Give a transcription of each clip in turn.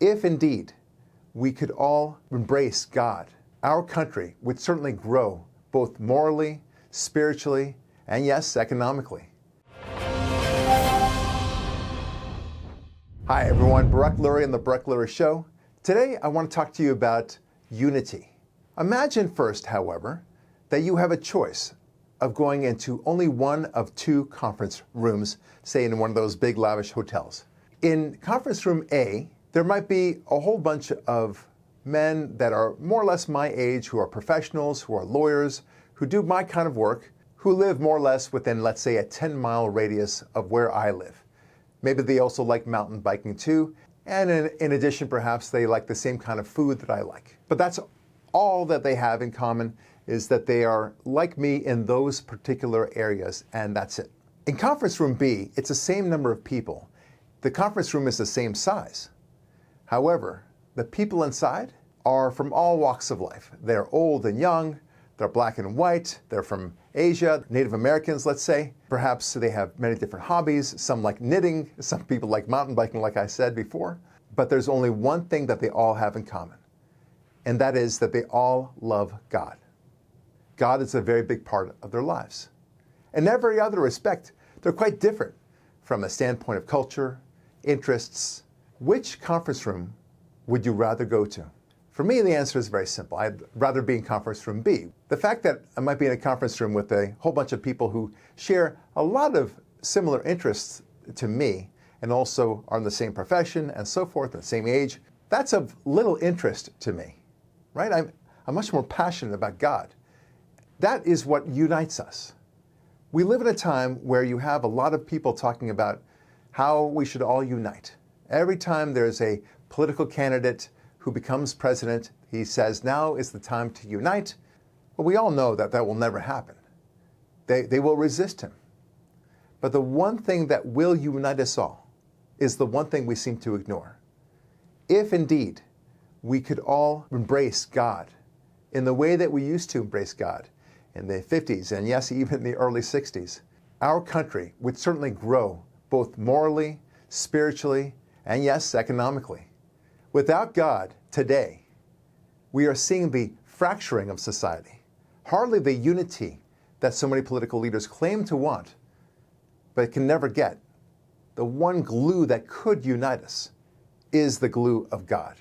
If indeed we could all embrace God, our country would certainly grow both morally, spiritually, and yes, economically. Hi everyone, Barak Lurie and the Barak Lurie Show. Today I want to talk to you about unity. Imagine first, however, that you have a choice of going into only one of two conference rooms, say in one of those big lavish hotels. In conference room A, there might be a whole bunch of men that are more or less my age, who are professionals, who are lawyers, who do my kind of work, who live more or less within, let's say, a 10-mile radius of where I live. Maybe they also like mountain biking too, and in addition, perhaps they like the same kind of food that I like. But that's all that they have in common, is that they are like me in those particular areas, and that's it. In conference room B, it's the same number of people. The conference room is the same size. However, the people inside are from all walks of life. They're old and young, they're black and white, they're from Asia, Native Americans, let's say. Perhaps they have many different hobbies. Some like knitting, some people like mountain biking, like I said before. But there's only one thing that they all have in common, and that is that they all love God. God is a very big part of their lives. In every other respect, they're quite different from a standpoint of culture, interests. Which conference room would you rather go to? For me, the answer is very simple. I'd rather be in conference room B. The fact that I might be in a conference room with a whole bunch of people who share a lot of similar interests to me and also are in the same profession and so forth, and the same age, that's of little interest to me, right? I'm much more passionate about God. That is what unites us. We live in a time where you have a lot of people talking about how we should all unite. Every time there's a political candidate who becomes president, he says, now is the time to unite. But we all know that that will never happen. They will resist him. But the one thing that will unite us all is the one thing we seem to ignore. If indeed we could all embrace God in the way that we used to embrace God in the 50s and yes, even the early 60s, our country would certainly grow both morally, spiritually, and yes, economically. Without God today, we are seeing the fracturing of society, hardly the unity that so many political leaders claim to want, but can never get. The one glue that could unite us is the glue of God.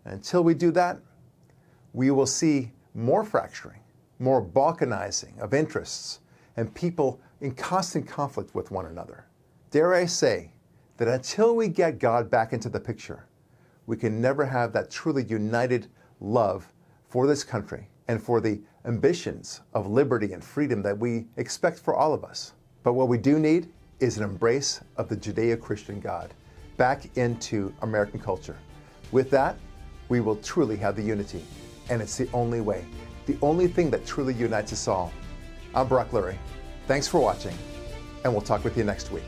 And until we do that, we will see more fracturing, more balkanizing of interests, and people in constant conflict with one another. Dare I say that until we get God back into the picture, we can never have that truly united love for this country and for the ambitions of liberty and freedom that we expect for all of us. But what we do need is an embrace of the Judeo-Christian God back into American culture. With that, we will truly have the unity, and it's the only way, the only thing that truly unites us all. I'm Barak Lurie. Thanks for watching, and we'll talk with you next week.